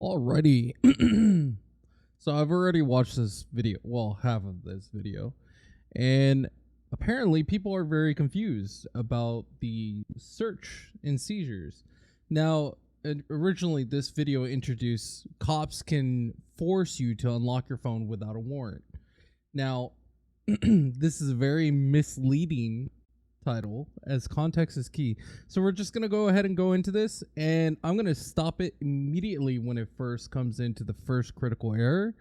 Alrighty. So I've already watched this video, well, half of this video, and apparently people are very confused about the search and seizures. Now, originally this video introduced cops can force you to unlock your phone without a warrant. Now, this is a very misleading title, as context is key. So we're just going to go ahead and go into this, and I'm going to stop it immediately when it first comes into the first critical error,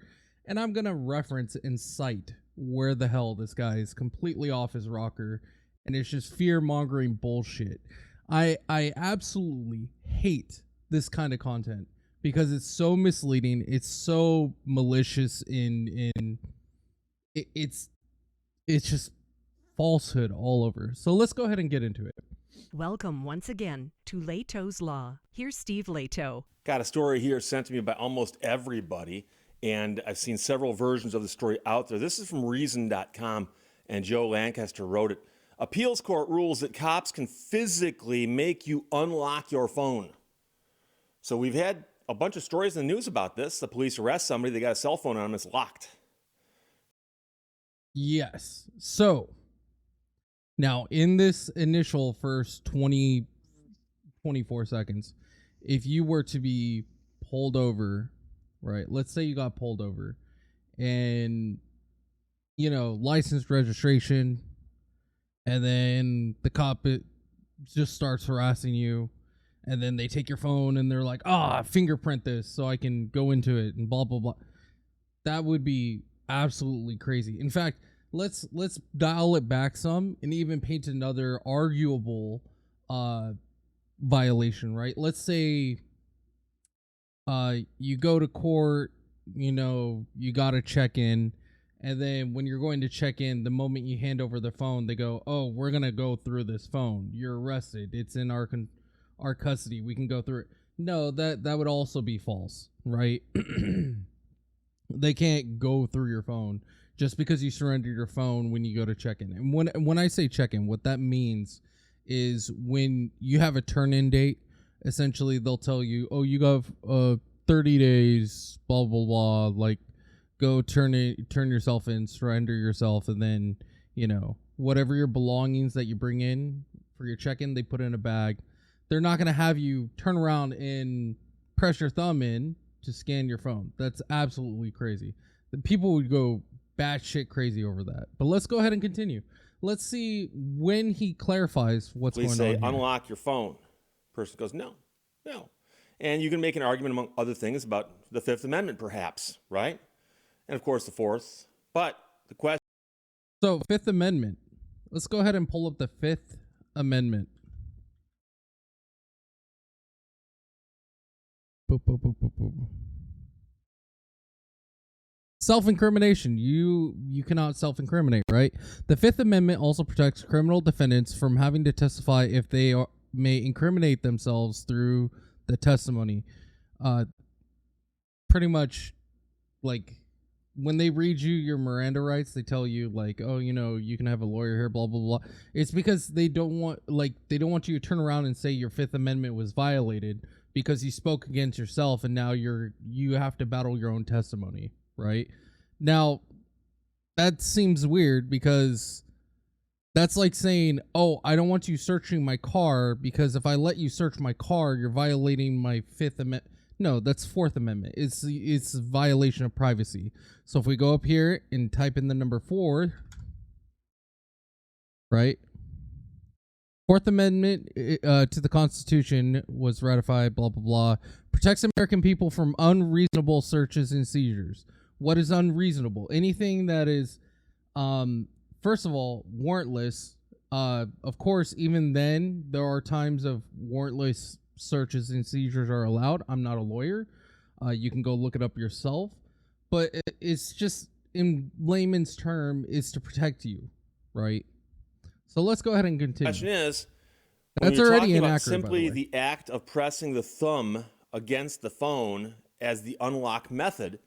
and I'm going to reference and cite where the hell this guy is completely off his rocker, and it's just fear-mongering bullshit. I absolutely hate this kind of content because it's so misleading, it's so malicious it's just falsehood all over. So let's go ahead and get into it. Welcome once again to Leto's Law. Here's Steve Leto. Got a story here sent to me by almost everybody, and I've seen several versions of the story out there. This is from Reason.com, and Joe Lancaster wrote it. Appeals court rules that cops can physically make you unlock your phone. So we've had a bunch of stories in the news about this. The police arrest somebody, they got a cell phone on them, it's locked. Yes. So now, in this initial first 24 seconds, if you were to be pulled over, right? Let's say you got pulled over and, license, registration, and then the cop just starts harassing you, and then they take your phone and they're like, fingerprint this so I can go into it and blah, blah, blah. That would be absolutely crazy. In fact, let's dial it back some and even paint another arguable violation, right? Let's say you go to court, you got to check in, and then when you're going to check in, the moment you hand over the phone, they go, "Oh, we're going to go through this phone. You're arrested. It's in our custody. We can go through it." No, that would also be false, right? They can't go through your phone just because you surrender your phone when you go to check in. And when I say check in, what that means is when you have a turn-in date, essentially they'll tell you, "Oh, you got 30 days, blah, blah, blah, like go turn yourself in, surrender yourself, and then, whatever your belongings that you bring in for your check-in, they put in a bag." They're not going to have you turn around and press your thumb in to scan your phone. That's absolutely crazy. The people would go batshit crazy over that. But let's go ahead and continue. Let's see when he clarifies what's Please going on say, here. "Unlock your phone." Person goes, no. And you can make an argument, among other things, about the Fifth Amendment, perhaps, right? And of course the Fourth. But the question. So, Fifth Amendment. Let's go ahead and pull up the Fifth Amendment. Boop, boop, boop, boop, boop. Self-incrimination. You cannot self-incriminate, right? The Fifth Amendment also protects criminal defendants from having to testify if they may incriminate themselves through the testimony. Pretty much, like, when they read you your Miranda rights, they tell you, like, "Oh, you can have a lawyer here, blah, blah, blah." It's because they don't want you to turn around and say your Fifth Amendment was violated because you spoke against yourself, and now you have to battle your own testimony. Right? Now, that seems weird because that's like saying, "Oh, I don't want you searching my car because if I let you search my car, you're violating my Fifth Amendment." No, that's Fourth Amendment. It's a violation of privacy. So if we go up here and type in the number 4, right? Fourth Amendment to the Constitution was ratified, blah, blah, blah. Protects American people from unreasonable searches and seizures. What is unreasonable? Anything that is, first of all, warrantless. Of course, even then, there are times of warrantless searches and seizures are allowed. I'm not a lawyer. You can go look it up yourself. But it's just, in layman's term, is to protect you, right? So let's go ahead and continue. The question is, that's when you're already talking about inaccurate, simply by the way. the act of pressing the thumb against the phone as the unlock method,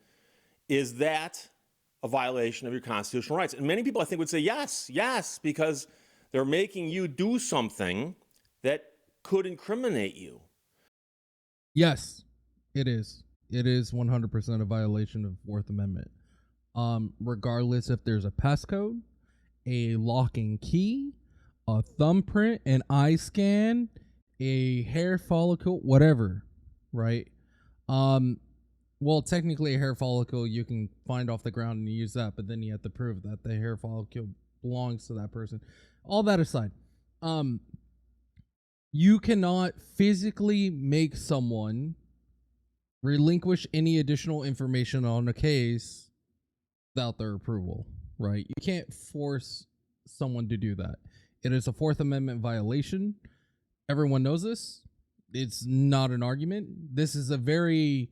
is that a violation of your constitutional rights? And many people, I think, would say yes, because they're making you do something that could incriminate you. Yes, it is. It is 100% a violation of Fourth Amendment. Regardless if there's a passcode, a lock and key, a thumbprint, an eye scan, a hair follicle, whatever, right? Well, technically a hair follicle you can find off the ground and use that, but then you have to prove that the hair follicle belongs to that person. All that aside, you cannot physically make someone relinquish any additional information on a case without their approval, right? You can't force someone to do that. It is a Fourth Amendment violation. Everyone knows this. It's not an argument. This is a very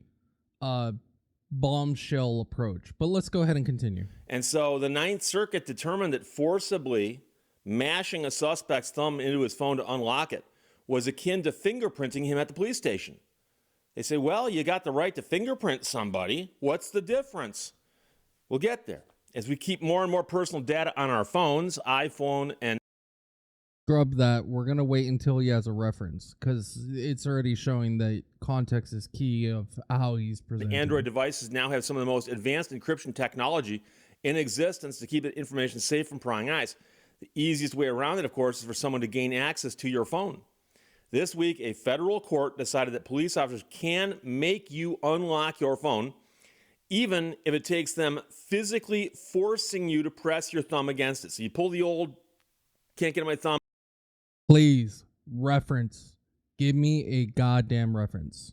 bombshell approach. But let's go ahead and continue. And so the Ninth Circuit determined that forcibly mashing a suspect's thumb into his phone to unlock it was akin to fingerprinting him at the police station. They say, well, you got the right to fingerprint somebody. What's the difference? We'll get there. As we keep more and more personal data on our phones, iPhone and Scrub that. We're going to wait until he has a reference because it's already showing that context is key of how he's presenting. Android devices now have some of the most advanced encryption technology in existence to keep the information safe from prying eyes. The easiest way around it, of course, is for someone to gain access to your phone. This week, a federal court decided that police officers can make you unlock your phone, even if it takes them physically forcing you to press your thumb against it. So you pull the old, can't get my thumb. Please, reference. Give me a goddamn reference.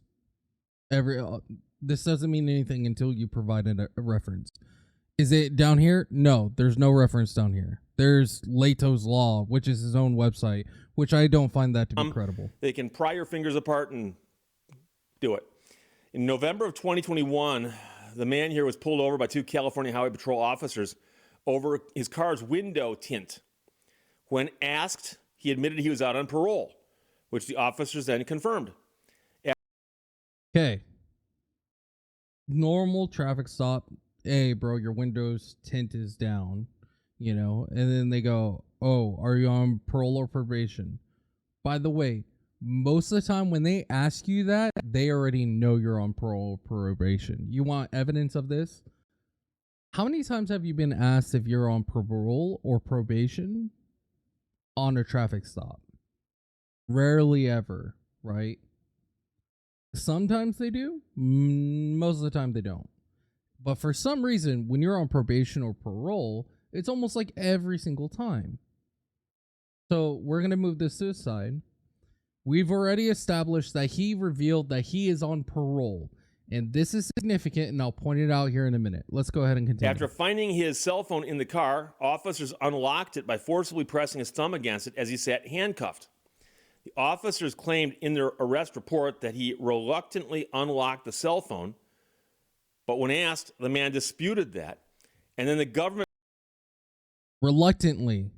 This doesn't mean anything until you provided a reference. Is it down here? No, there's no reference down here. There's Leto's Law, which is his own website, which I don't find that to be credible. They can pry your fingers apart and do it. In November of 2021, the man here was pulled over by two California Highway Patrol officers over his car's window tint. When asked, he admitted he was out on parole, which the officers then confirmed. Okay. Normal traffic stop. Hey, bro, your window's tint is down, you know, and then they go, oh, are you on parole or probation? By the way, most of the time when they ask you that, they already know you're on parole or probation. You want evidence of this? How many times have you been asked if you're on parole or probation on a traffic stop? Rarely ever, right? Sometimes they do. Most of the time they don't. But for some reason, when you're on probation or parole, it's almost like every single time. So we're going to move this to the side. We've already established that he revealed that he is on parole. And this is significant, and I'll point it out here in a minute. Let's go ahead and continue. After finding his cell phone in the car, officers unlocked it by forcibly pressing his thumb against it as he sat handcuffed. The officers claimed in their arrest report that he reluctantly unlocked the cell phone, but when asked, the man disputed that. And then the government... Reluctantly.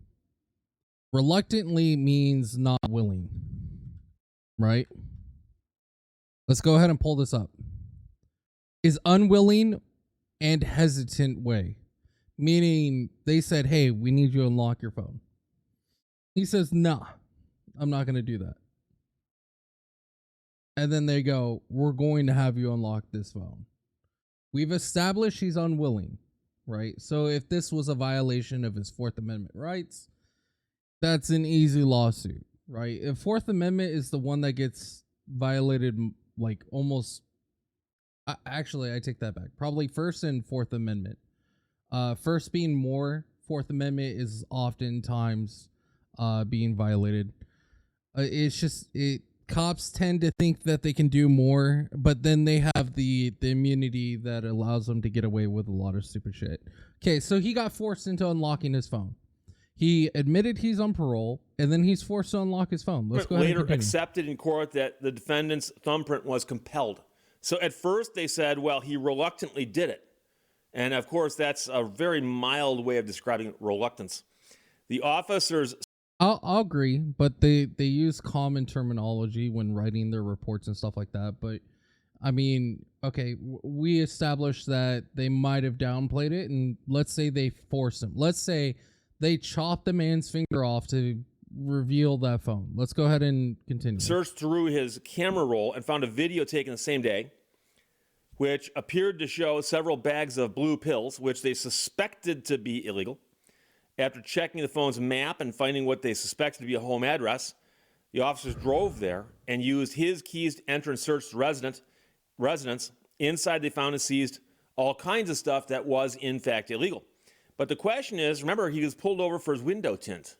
Reluctantly means not willing, right? Let's go ahead and pull this up. Is unwilling and hesitant way, meaning they said, hey, we need you to unlock your phone. He says, nah, I'm not going to do that. And then they go, we're going to have you unlock this phone. We've established he's unwilling, right? So if this was a violation of his Fourth Amendment rights, that's an easy lawsuit, right? If Fourth Amendment is the one that gets violated, like almost... Actually, I take that back. Probably First and Fourth Amendment. First being more, Fourth Amendment is oftentimes being violated. It's just cops tend to think that they can do more, but then they have the immunity that allows them to get away with a lot of stupid shit. Okay, so he got forced into unlocking his phone. He admitted he's on parole, and then he's forced to unlock his phone. Let's go ahead and continue. Later accepted in court that the defendant's thumbprint was compelled. So at first they said, well, he reluctantly did it. And of course, that's a very mild way of describing reluctance. The officers... I'll agree, but they use common terminology when writing their reports and stuff like that. But, I mean, okay, we established that they might have downplayed it, and let's say they forced him. Let's say they chopped the man's finger off to reveal that phone. Let's go ahead and continue. Searched through his camera roll and found a video taken the same day which appeared to show several bags of blue pills, which they suspected to be illegal. After checking the phone's map and finding what they suspected to be a home address, the officers drove there and used his keys to enter and search the residence. Inside, they found and seized all kinds of stuff that was, in fact, illegal. But the question is, remember, he was pulled over for his window tint.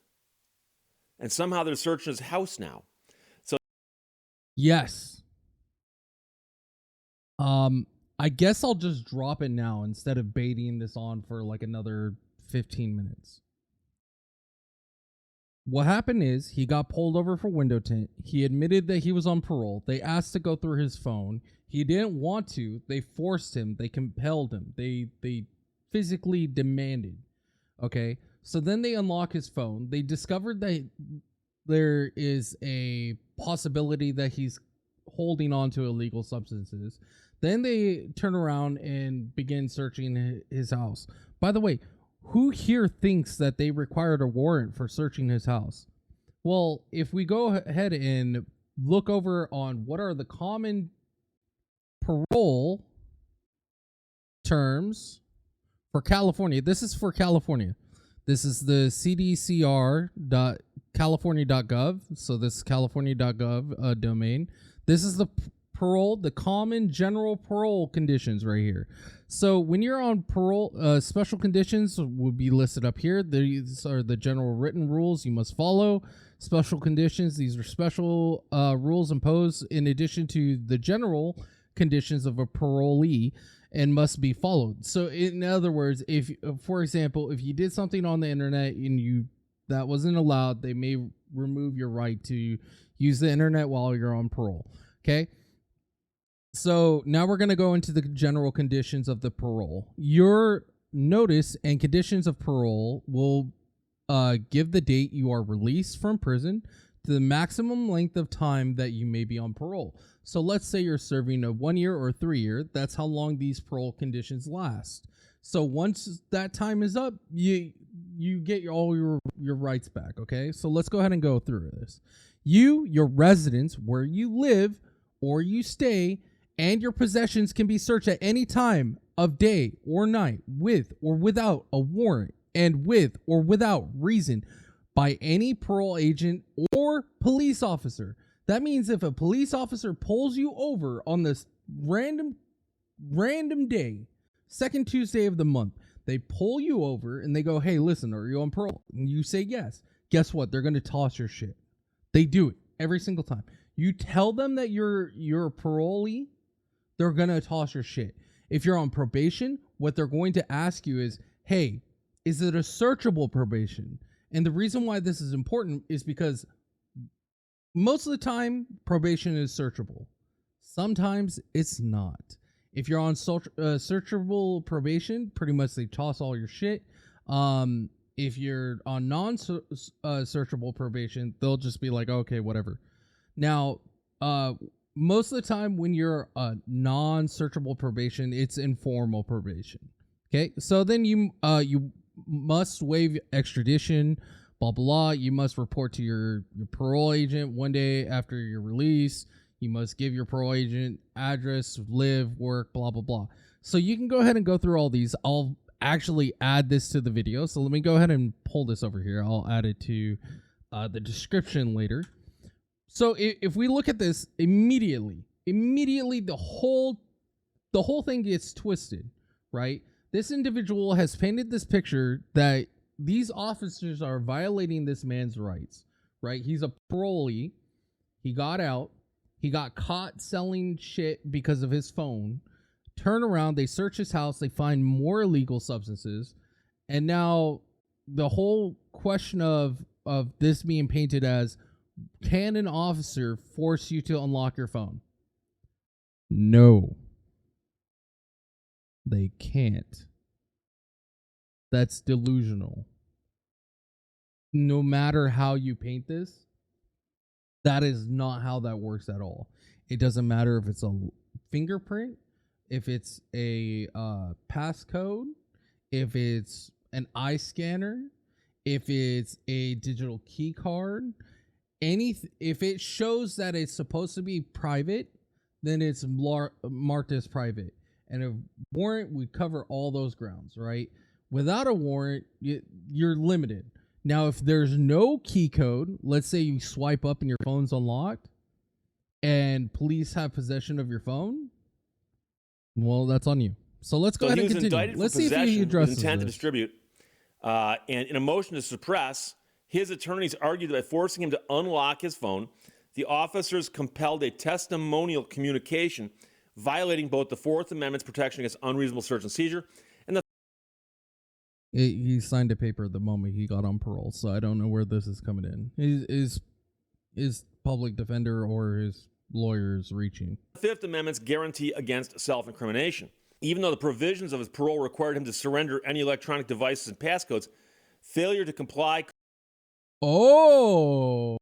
And somehow they're searching his house now. So, yes. I guess I'll just drop it now instead of baiting this on for like another 15 minutes. What happened is he got pulled over for window tint. He admitted that he was on parole. They asked to go through his phone. He didn't want to. They forced him. They compelled him. They physically demanded. Okay. So then they unlock his phone. They discovered that there is a possibility that he's holding on to illegal substances. Then they turn around and begin searching his house. By the way, who here thinks that they required a warrant for searching his house? Well, if we go ahead and look over on what are the common parole terms for California. This is for California. This is the cdcr.california.gov. So this is california.gov domain. This is the parole, the common general parole conditions right here. So when you're on parole, special conditions will be listed up here. These are the general written rules you must follow. Special conditions, these are special rules imposed in addition to the general conditions of a parolee and must be followed. So in other words, if, for example, if you did something on the internet and that wasn't allowed, they may remove your right to use the internet while you're on parole. Okay. So now we're going to go into the general conditions of the parole. Your notice and conditions of parole will give the date you are released from prison to the maximum length of time that you may be on parole. So let's say you're serving a 1 year or 3 year. That's how long these parole conditions last. So once that time is up, you get all your rights back. Okay. So let's go ahead and go through this. Your residence, where you live or you stay, and your possessions can be searched at any time of day or night with or without a warrant and with or without reason by any parole agent or police officer. That means if a police officer pulls you over on this random day, second Tuesday of the month, they pull you over and they go, hey, listen, are you on parole? And you say yes. Guess what? They're going to toss your shit. They do it every single time. You tell them that you're a parolee, they're going to toss your shit. If you're on probation, what they're going to ask you is, hey, is it a searchable probation? And the reason why this is important is because most of the time, probation is searchable. Sometimes it's not. If you're on searchable probation, pretty much they toss all your shit. If you're on non-searchable probation, they'll just be like, okay, whatever. Now, most of the time when you're a non-searchable probation, it's informal probation. Okay, so then you must waive extradition, blah, blah. You must report to your parole agent 1 day after your release. You must give your parole agent address, live, work, blah, blah, blah. So you can go ahead and go through all these. I'll actually add this to the video. So let me go ahead and pull this over here. I'll add it to the description later. So if we look at this immediately the whole thing gets twisted, right? This individual has painted this picture that these officers are violating this man's rights, right? He's a parolee. He got out. He got caught selling shit because of his phone. Turn around, they search his house, they find more illegal substances. And now the whole question of this being painted as, can an officer force you to unlock your phone? No. They can't. That's delusional. No matter how you paint this, that is not how that works at all. It doesn't matter if it's a fingerprint, if it's a passcode, if it's an eye scanner, if it's a digital key card, if it shows that it's supposed to be private, then it's marked as private. And a warrant would cover all those grounds, right? Without a warrant, you're limited. Now, if there's no key code, let's say you swipe up and your phone's unlocked and police have possession of your phone, well, that's on you. So let's go ahead and continue. Let's see if he addresses with intent to this. distribute. And in a motion to suppress, his attorneys argued that by forcing him to unlock his phone, the officers compelled a testimonial communication, violating both the Fourth Amendment's protection against unreasonable search and seizure and the... He signed a paper the moment he got on parole, so I don't know where this is coming in. Is public defender or his lawyers reaching? Fifth Amendment's guarantee against self-incrimination. Even though the provisions of his parole required him to surrender any electronic devices and passcodes, failure to comply... Oh,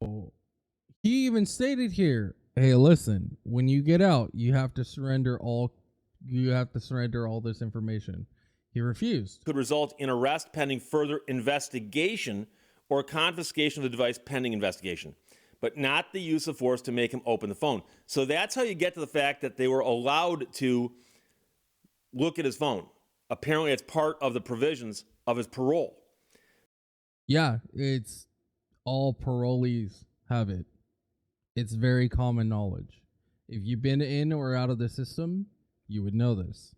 he even stated here, hey, listen, when you get out, you have to surrender all this information. He refused. Could result in arrest pending further investigation or confiscation of the device pending investigation, but not the use of force to make him open the phone. So that's how you get to the fact that they were allowed to look at his phone. Apparently, it's part of the provisions of his parole. Yeah, it's all parolees have it. It's very common knowledge. If you've been in or out of the system, you would know this.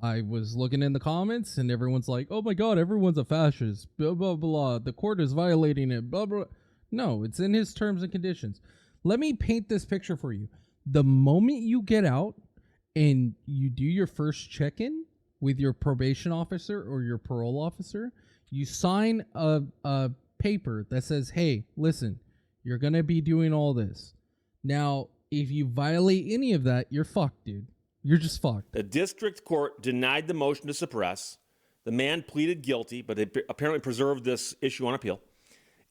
I was looking in the comments and everyone's like, oh my God, everyone's a fascist, blah, blah, blah. The court is violating it, blah, blah. No, it's in his terms and conditions. Let me paint this picture for you. The moment you get out and you do your first check-in with your probation officer or your parole officer, you sign a paper that says, hey, listen, you're going to be doing all this. Now, if you violate any of that, you're fucked, dude. You're just fucked. The district court denied the motion to suppress. The man pleaded guilty, but they apparently preserved this issue on appeal.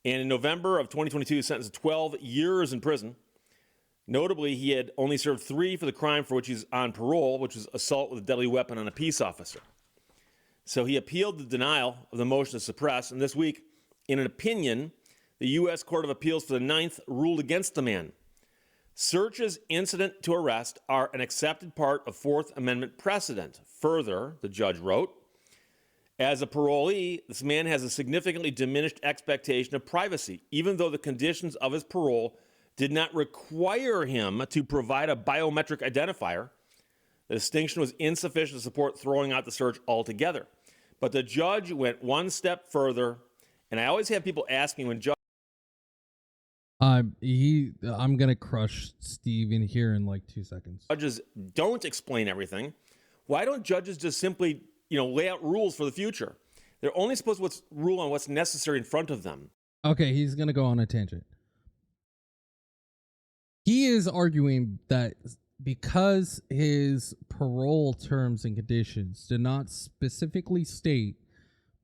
And in November of 2022, he was sentenced to 12 years in prison. Notably, he had only served 3 for the crime for which he's on parole, which was assault with a deadly weapon on a peace officer. So he appealed the denial of the motion to suppress, and this week, in an opinion, the U.S. Court of Appeals for the Ninth ruled against the man. Searches incident to arrest are an accepted part of Fourth Amendment precedent. Further, the judge wrote, as a parolee, this man has a significantly diminished expectation of privacy, even though the conditions of his parole did not require him to provide a biometric identifier. The distinction was insufficient to support throwing out the search altogether. But the judge went one step further, and I always have people asking when judges... I'm gonna crush Steve in here in like 2 seconds. Judges don't explain everything. Why don't judges just simply, lay out rules for the future? They're only supposed to rule on what's necessary in front of them. Okay, he's gonna go on a tangent. He is arguing that because his parole terms and conditions did not specifically state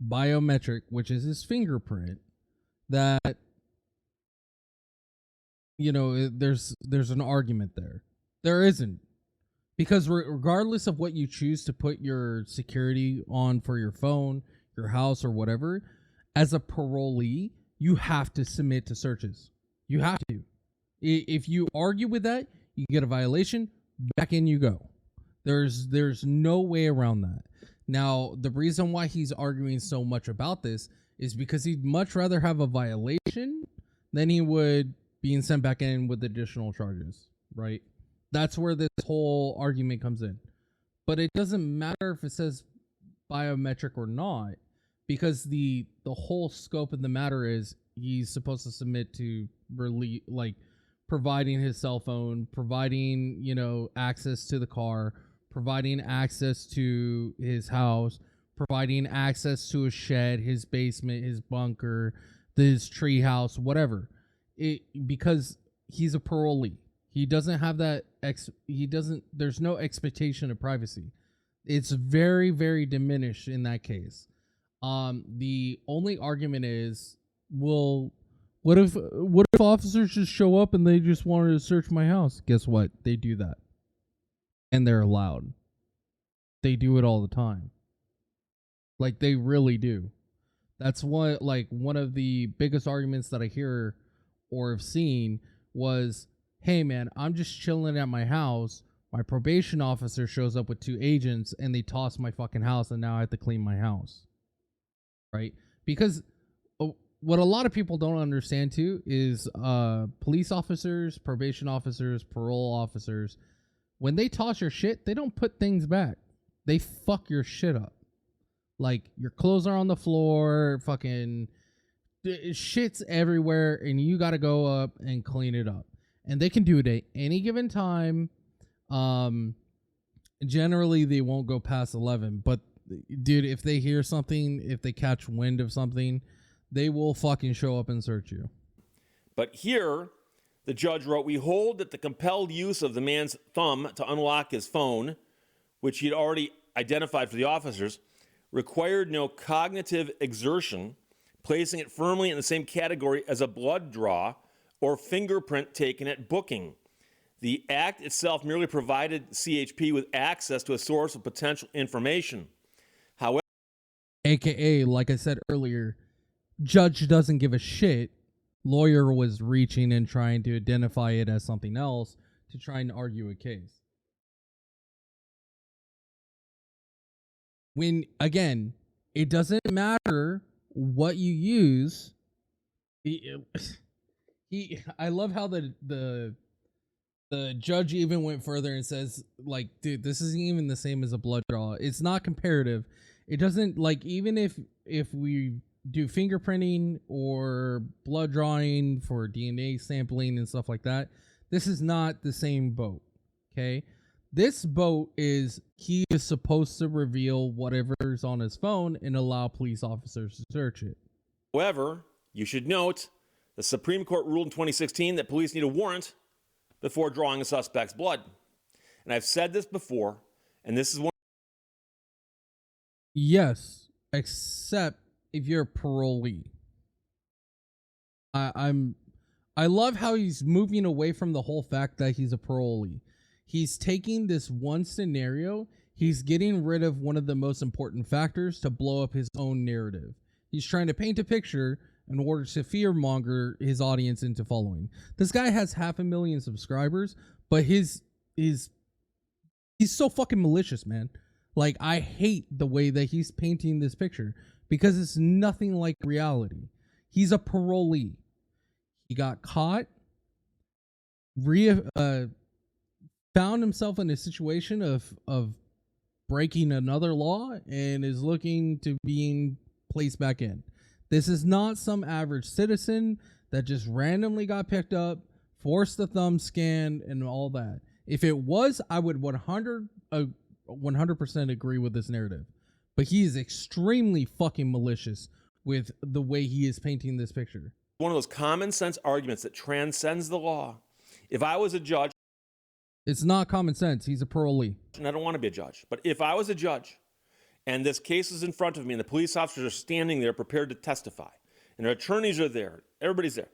biometric, which is his fingerprint, that there's an argument there. There isn't. Because regardless of what you choose to put your security on for your phone, your house, or whatever, as a parolee, you have to submit to searches. You have to. If you argue with that, you get a violation, back in you go. There's no way around that. Now, the reason why he's arguing so much about this is because he'd much rather have a violation than he would being sent back in with additional charges, right? That's where this whole argument comes in. But it doesn't matter if it says biometric or not, because the whole scope of the matter is he's supposed to submit to providing his cell phone, providing, access to the car, providing access to his house, providing access to his shed, his basement, his bunker, his tree house, whatever. Because he's a parolee. He doesn't have that there's no expectation of privacy. It's very, very diminished in that case. The only argument is, well, what if officers just show up and they just wanted to search my house? Guess what? They do that. And they're allowed. They do it all the time. Like, they really do. That's one of the biggest arguments that I hear or have seen was, hey man, I'm just chilling at my house. My probation officer shows up with 2 agents and they toss my fucking house, and now I have to clean my house. Right? Because what a lot of people don't understand too is police officers, probation officers, parole officers, when they toss your shit, they don't put things back. They fuck your shit up. Like, your clothes are on the floor, fucking shit's everywhere, and you got to go up and clean it up. And they can do it at any given time. Generally, they won't go past 11. But, dude, if they hear something, if they catch wind of something, they will fucking show up and search you. But here, the judge wrote, we hold that the compelled use of the man's thumb to unlock his phone, which he'd already identified for the officers, required no cognitive exertion, placing it firmly in the same category as a blood draw or fingerprint taken at booking. The act itself merely provided CHP with access to a source of potential information. However, AKA, like I said earlier, judge doesn't give a shit. Lawyer was reaching and trying to identify it as something else to try and argue a case. When, again, it doesn't matter what you use. I love how the judge even went further and says, like, dude, this isn't even the same as a blood draw. It's not comparative. It doesn't, like, even if we do fingerprinting or blood drawing for DNA sampling and stuff like that, this is not the same boat, okay? This boat is, he is supposed to reveal whatever's on his phone and allow police officers to search it. However, you should note, the Supreme Court ruled in 2016 that police need a warrant before drawing a suspect's blood. And I've said this before, and this is one. Yes, except if you're a parolee. I love how he's moving away from the whole fact that he's a parolee. He's taking this one scenario, he's getting rid of one of the most important factors to blow up his own narrative. He's trying to paint a picture in order to fearmonger his audience into following. This guy has 500,000 subscribers, but he's so fucking malicious, man. Like, I hate the way that he's painting this picture because it's nothing like reality. He's a parolee. He got caught, found himself in a situation of breaking another law and is looking to being placed back in. This is not some average citizen that just randomly got picked up, forced the thumb scan, and all that. If it was, I would 100% agree with this narrative. But he is extremely fucking malicious with the way he is painting this picture. One of those common sense arguments that transcends the law. If I was a judge, it's not common sense. He's a parolee. And I don't want to be a judge, but if I was a judge and this case is in front of me and the police officers are standing there prepared to testify and their attorneys are there, everybody's there,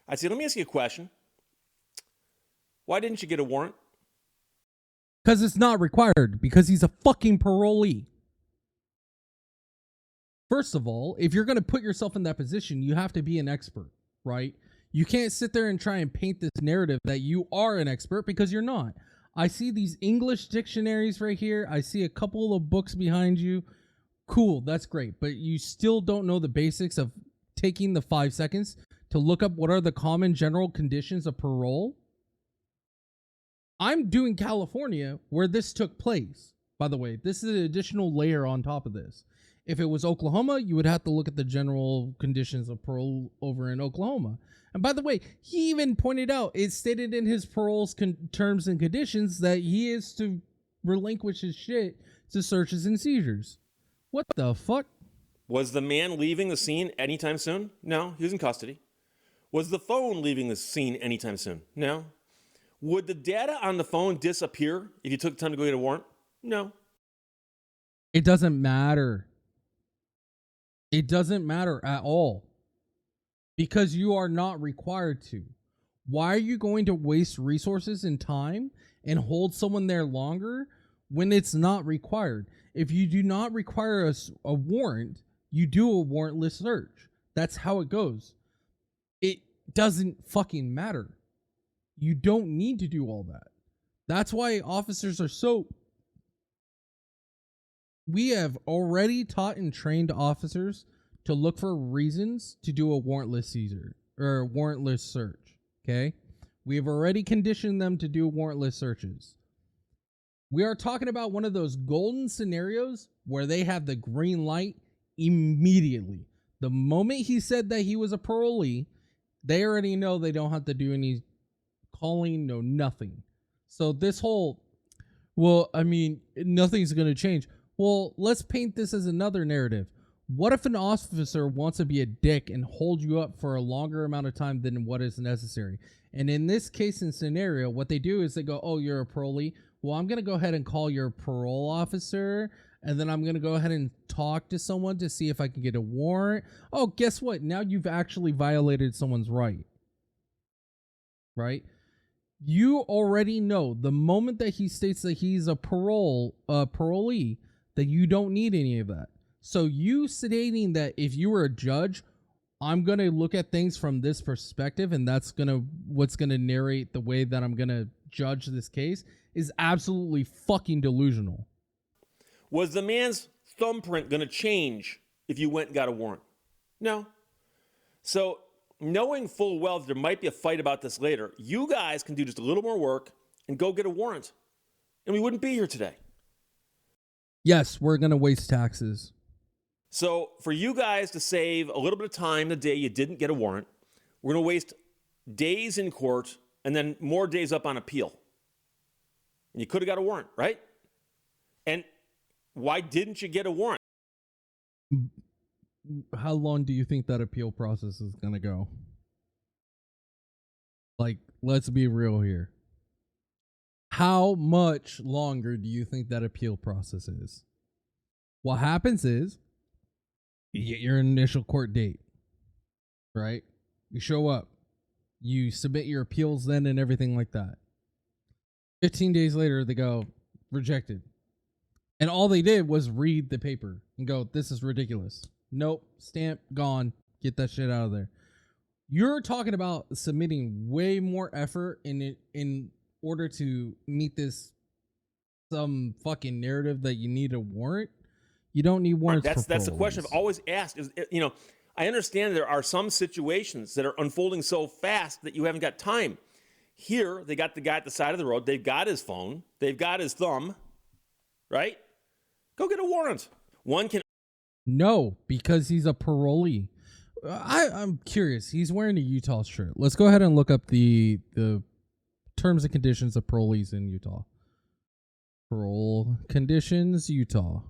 I'd say, let me ask you a question. Why didn't you get a warrant? Because it's not required. Because he's a fucking parolee. First of all, if you're going to put yourself in that position, you have to be an expert, right? You can't sit there and try and paint this narrative that you are an expert because you're not. I see these English dictionaries right here. I see a couple of books behind you. Cool, that's great. But you still don't know the basics of taking the 5 seconds to look up what are the common general conditions of parole. I'm doing California where this took place. By the way, this is an additional layer on top of this. If it was Oklahoma, you would have to look at the general conditions of parole over in Oklahoma. And by the way, he even pointed out, it's stated in his parole's terms and conditions that he is to relinquish his shit to searches and seizures. What the fuck? Was the man leaving the scene anytime soon? No, he was in custody. Was the phone leaving the scene anytime soon? No. Would the data on the phone disappear if you took time to go get a warrant? No. It doesn't matter. It doesn't matter at all. Because you are not required to. Why are you going to waste resources and time and hold someone there longer when it's not required? If you do not require a warrant, you do a warrantless search. That's how it goes. It doesn't fucking matter. You don't need to do all that. That's why officers are so... We have already taught and trained officers to look for reasons to do a warrantless seizure or a warrantless search. Okay? We have already conditioned them to do warrantless searches. We are talking about one of those golden scenarios where they have the green light immediately. The moment he said that he was a parolee, they already know they don't have to do any calling, no nothing. So this whole, well, I mean, nothing's going to change. Well, let's paint this as another narrative. What if an officer wants to be a dick and hold you up for a longer amount of time than what is necessary? And in this case and scenario, what they do is they go, oh, you're a parolee. Well, I'm going to go ahead and call your parole officer, and then I'm going to go ahead and talk to someone to see if I can get a warrant. Oh, guess what? Now you've actually violated someone's right. Right? You already know the moment that he states that he's a parolee, that you don't need any of that. So you stating that if you were a judge, I'm going to look at things from this perspective and that's what's going to narrate the way that I'm going to judge this case is absolutely fucking delusional. Was the man's thumbprint going to change if you went and got a warrant? No. So knowing full well that there might be a fight about this later, you guys can do just a little more work and go get a warrant. And we wouldn't be here today. Yes, we're going to waste taxes. So for you guys to save a little bit of time the day you didn't get a warrant, we're going to waste days in court and then more days up on appeal. And you could have got a warrant, right? And why didn't you get a warrant? How long do you think that appeal process is going to go? Like, let's be real here. How much longer do you think that appeal process is? What happens is you get your initial court date, right? You show up. You submit your appeals then and everything like that. 15 days later, they go, rejected. And all they did was read the paper and go, this is ridiculous. Nope, stamp, gone. Get that shit out of there. You're talking about submitting way more effort in order to meet this some fucking narrative that you need a warrant. You don't need warrants. That's the question I've always asked. Is, I understand there are some situations that are unfolding so fast that you haven't got time. Here, they got the guy at the side of the road. They've got his phone. They've got his thumb. Right? Go get a warrant. One can. No, because he's a parolee. I'm curious. He's wearing a Utah shirt. Let's go ahead and look up the terms and conditions of parolees in Utah. Parole conditions, Utah.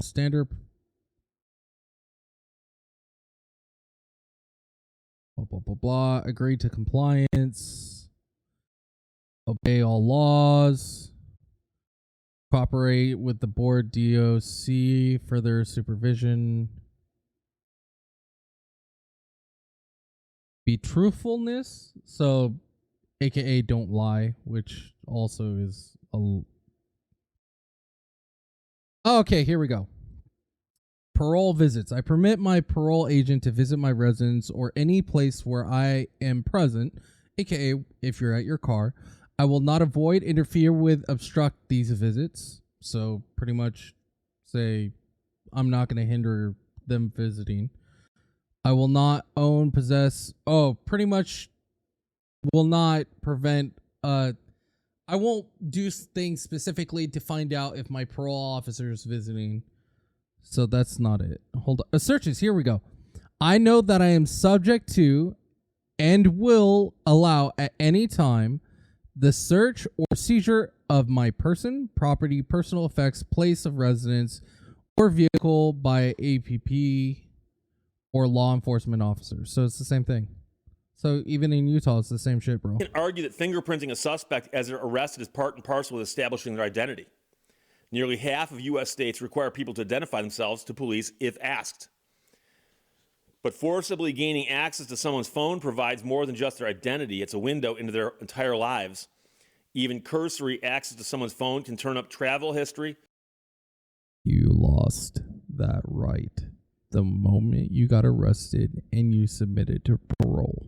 Standard. Blah, blah, blah, blah. Agree to compliance. Obey all laws. Cooperate with the board DOC. Further supervision. Be truthfulness. So, AKA don't lie, which also is a... Oh, okay, here we go. Parole visits. I permit my parole agent to visit my residence or any place where I am present, aka if you're at your car. I will not avoid, interfere with, obstruct these visits. So pretty much say I'm not going to hinder them visiting. I will not own, possess. Oh, pretty much will not prevent. I won't do things specifically to find out if my parole officer is visiting. So that's not it. Hold on. Searches. Here we go. I know that I am subject to and will allow at any time the search or seizure of my person, property, personal effects, place of residence, or vehicle by APP or law enforcement officers. So it's the same thing. So even in Utah, it's the same shit, bro. You can argue that fingerprinting a suspect as they're arrested is part and parcel with establishing their identity. Nearly half of U.S. states require people to identify themselves to police if asked. But forcibly gaining access to someone's phone provides more than just their identity. It's a window into their entire lives. Even cursory access to someone's phone can turn up travel history. You lost that right. the moment you got arrested and you submitted to parole.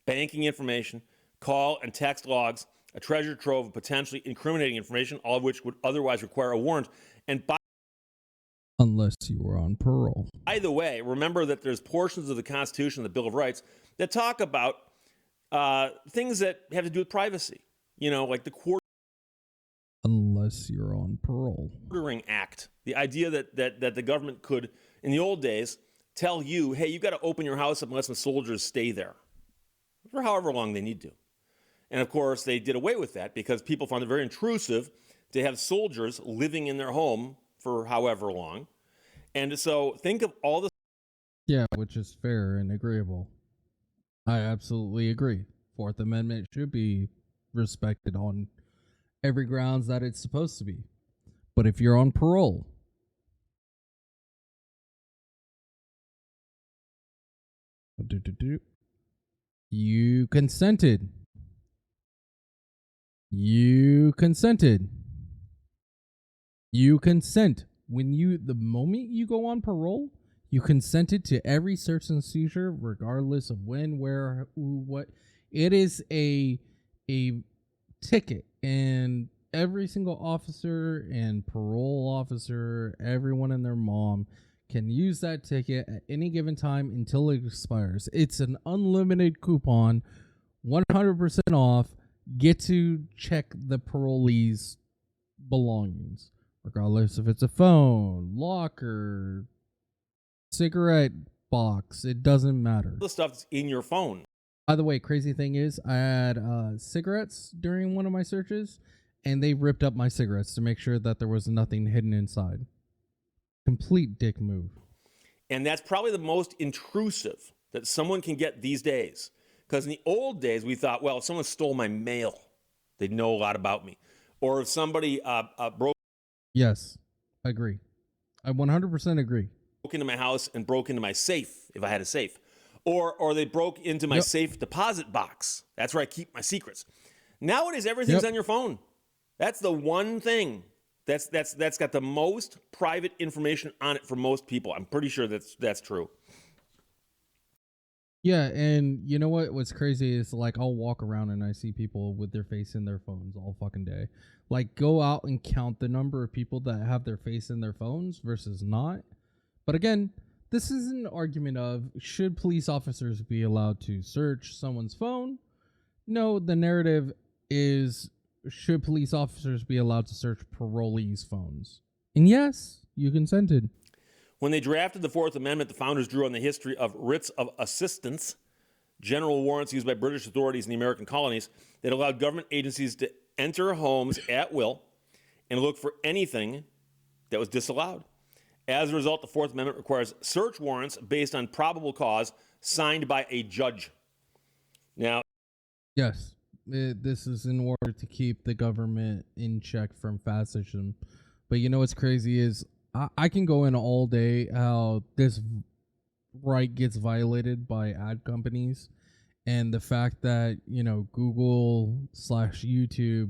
Banking information, call and text logs, a treasure trove of potentially incriminating information, all of which would otherwise require a warrant. And unless you were on parole. By the way, remember that there's portions of the Constitution, the Bill of Rights, that talk about things that have to do with privacy. You know, like the unless you're on parole. Quartering Act. The idea that the government could, in the old days, tell you, hey, you've got to open your house up unless the soldiers stay there for however long they need to. And of course, they did away with that because people found it very intrusive to have soldiers living in their home for however long. And so think of all the... Yeah, which is fair and agreeable. I absolutely agree. Fourth Amendment should be respected on every grounds that it's supposed to be. But if you're on parole, you consented. You consented. You consent. The moment you go on parole, you consented to every search and seizure, regardless of when, where, who, what. It is a ticket, and every single officer and parole officer, everyone and their mom, can use that ticket at any given time until it expires. It's an unlimited coupon, 100% off. Get to check the parolee's belongings, regardless if it's a phone, locker, cigarette box. It doesn't matter. The stuff that's in your phone. By the way, crazy thing is, I had cigarettes during one of my searches, and they ripped up my cigarettes to make sure that there was nothing hidden inside. Complete dick move. And that's probably the most intrusive that someone can get these days. Because in the old days, we thought, well, if someone stole my mail, they'd know a lot about me. Or if somebody broke... Yes, I agree. I 100% agree. Broke into my house and broke into my safe, if I had a safe. Or they broke into my safe deposit box. That's where I keep my secrets. Nowadays, everything's on your phone. That's the one thing that's got the most private information on it for most people. I'm pretty sure that's true. Yeah, and you know what? What's crazy is, like, I'll walk around and I see people with their face in their phones all fucking day. Like, go out and count the number of people that have their face in their phones versus not. But again, this is an argument of, should police officers be allowed to search someone's phone? No, the narrative is, should police officers be allowed to search parolees' phones? And yes, you consented. When they drafted the Fourth Amendment, the founders drew on the history of writs of assistance, general warrants used by British authorities in the American colonies that allowed government agencies to enter homes at will and look for anything that was disallowed. As a result, the Fourth Amendment requires search warrants based on probable cause signed by a judge. Now, yes, this is in order to keep the government in check from fascism. But you know what's crazy is, I can go in all day how this right gets violated by ad companies, and the fact that, you know, Google/YouTube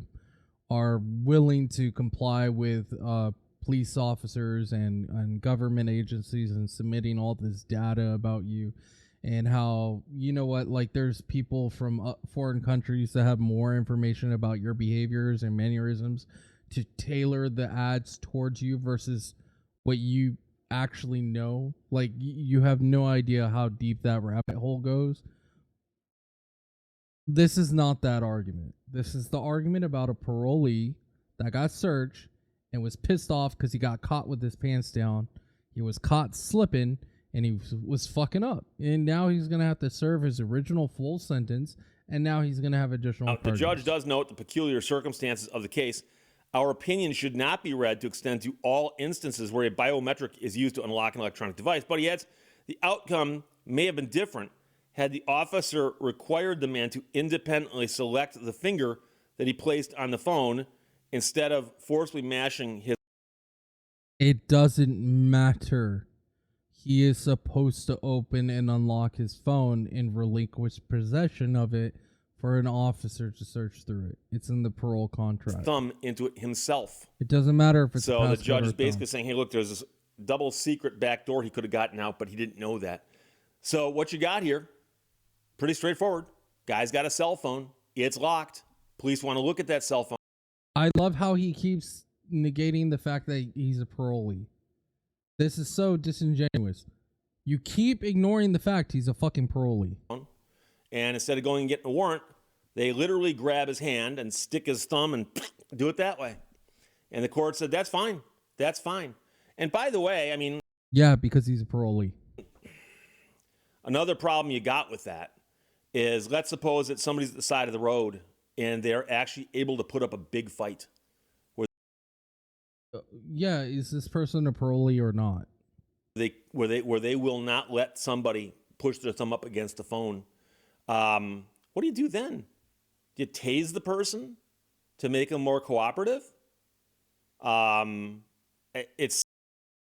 are willing to comply with police officers and government agencies and submitting all this data about you, and how, you know what, like, there's people from foreign countries that have more information about your behaviors and mannerisms to tailor the ads towards you versus what you actually know. Like, you have no idea how deep that rabbit hole goes. This is not that argument. This is the argument about a parolee that got searched and was pissed off because he got caught with his pants down. He was caught slipping and he was fucking up. And now he's going to have to serve his original full sentence, and now he's going to have additional the judge does note the peculiar circumstances of the case. Our opinion should not be read to extend to all instances where a biometric is used to unlock an electronic device. But he adds, the outcome may have been different had the officer required the man to independently select the finger that he placed on the phone instead of forcibly mashing his... It doesn't matter. He is supposed to open and unlock his phone and relinquish possession of it for an officer to search through it. It's in the parole contract. Thumb into it himself. It doesn't matter if it's so the judge is basically saying, hey, look, there's double secret back door he could have gotten out, but he didn't know that. So what you got here, pretty straightforward. Guy's got a cell phone. It's locked. Police want to look at that cell phone. I love how he keeps negating the fact that he's a parolee. This is so disingenuous. You keep ignoring the fact he's a fucking parolee. And instead of going and getting a warrant, they literally grab his hand and stick his thumb and do it that way. And the court said, that's fine. That's fine. And by the way, I mean... Yeah, because he's a parolee. Another problem you got with that is, let's suppose that somebody's at the side of the road and they're actually able to put up a big fight. Yeah, is this person a parolee or not? Where they will not let somebody push their thumb up against the phone. What do you do then? Do you tase the person to make them more cooperative?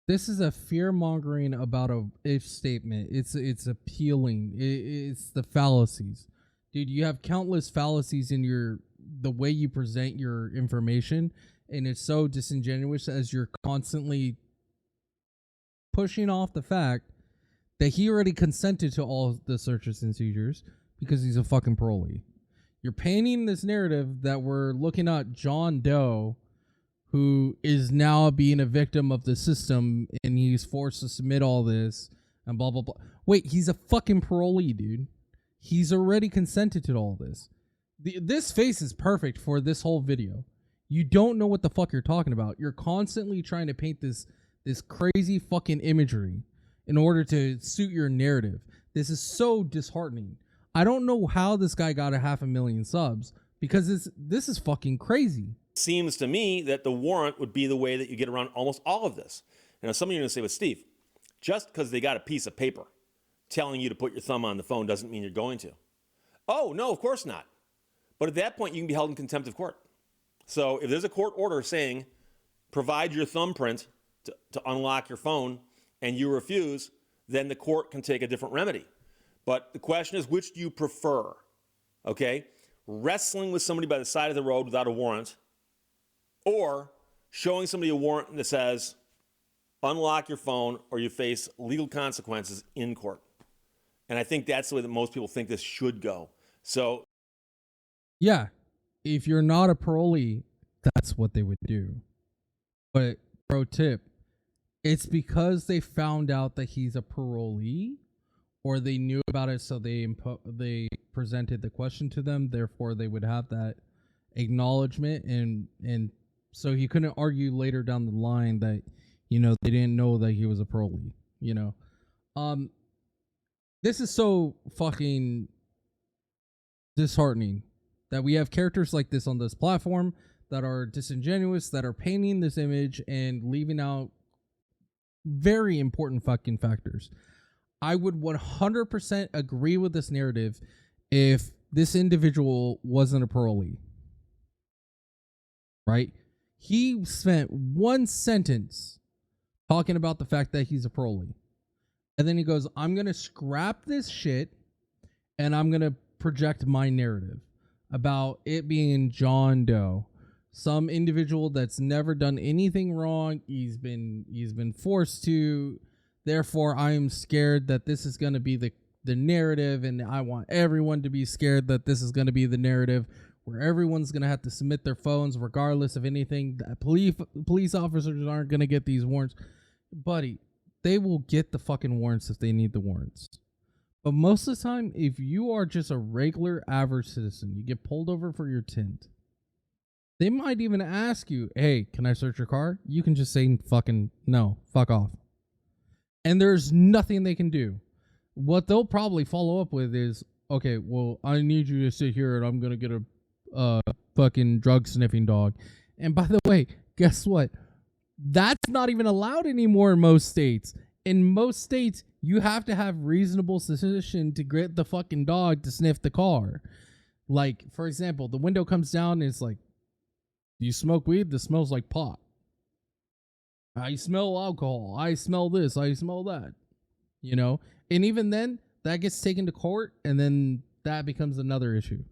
This is a fear-mongering about a if statement. It's appealing. It's the fallacies. Dude, you have countless fallacies in the way you present your information, and it's so disingenuous as you're constantly pushing off the fact that he already consented to all the searches and seizures because he's a fucking parolee. You're painting this narrative that we're looking at John Doe, who is now being a victim of the system, and he's forced to submit all this and blah, blah, blah. Wait, he's a fucking parolee, dude. He's already consented to all this. This face is perfect for this whole video. You don't know what the fuck you're talking about. You're constantly trying to paint this crazy fucking imagery in order to suit your narrative. This is so disheartening. I don't know how this guy got 500,000 subs, because this is fucking crazy. Seems to me that the warrant would be the way that you get around almost all of this. Now, some of you are going to say, but Steve, just because they got a piece of paper telling you to put your thumb on the phone doesn't mean you're going to. Oh, no, of course not. But at that point, you can be held in contempt of court. So if there's a court order saying, provide your thumbprint to unlock your phone, and you refuse, then the court can take a different remedy. But the question is, which do you prefer? Okay? Wrestling with somebody by the side of the road without a warrant, or showing somebody a warrant that says, unlock your phone or you face legal consequences in court. And I think that's the way that most people think this should go. So, yeah, if you're not a parolee, that's what they would do. But pro tip, it's because they found out that he's a parolee, or they knew about it, so they presented the question to them. Therefore, they would have that acknowledgement, and so he couldn't argue later down the line that, you know, they didn't know that he was a parolee. You know, this is so fucking disheartening that we have characters like this on this platform that are disingenuous, that are painting this image and leaving out very important fucking factors. I would 100% agree with this narrative if this individual wasn't a parolee. Right? He spent one sentence talking about the fact that he's a parolee. And then he goes, I'm going to scrap this shit and I'm going to project my narrative about it being John Doe, some individual that's never done anything wrong. He's been forced to. Therefore, I am scared that this is going to be the narrative, and I want everyone to be scared that this is going to be the narrative where everyone's going to have to submit their phones regardless of anything. Police officers aren't going to get these warrants. Buddy, they will get the fucking warrants if they need the warrants. But most of the time, if you are just a regular average citizen, you get pulled over for your tint, they might even ask you, hey, can I search your car? You can just say fucking no, fuck off. And there's nothing they can do. What they'll probably follow up with is, okay, well, I need you to sit here and I'm going to get a fucking drug sniffing dog. And by the way, guess what? That's not even allowed anymore in most states. In most states, you have to have reasonable suspicion to get the fucking dog to sniff the car. Like, for example, the window comes down and it's like, do you smoke weed? This smells like pot. I smell alcohol. I smell this. I smell that. You know? And even then, that gets taken to court, and then that becomes another issue.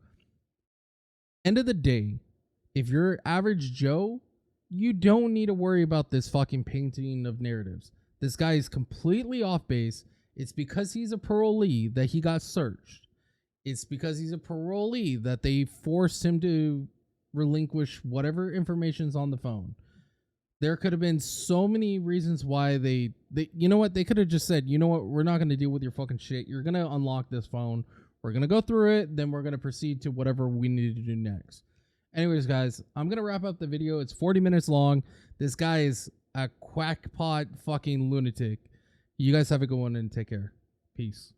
End of the day, if you're average Joe, you don't need to worry about this fucking painting of narratives. This guy is completely off base. It's because he's a parolee that he got searched. It's because he's a parolee that they forced him to relinquish whatever information's on the phone. There could have been so many reasons why they you know what, they could have just said, you know what, we're not going to deal with your fucking shit. You're going to unlock this phone. We're going to go through it. Then we're going to proceed to whatever we need to do next. Anyways, guys, I'm going to wrap up the video. It's 40 minutes long. This guy is a quackpot fucking lunatic. You guys have a good one and take care. Peace.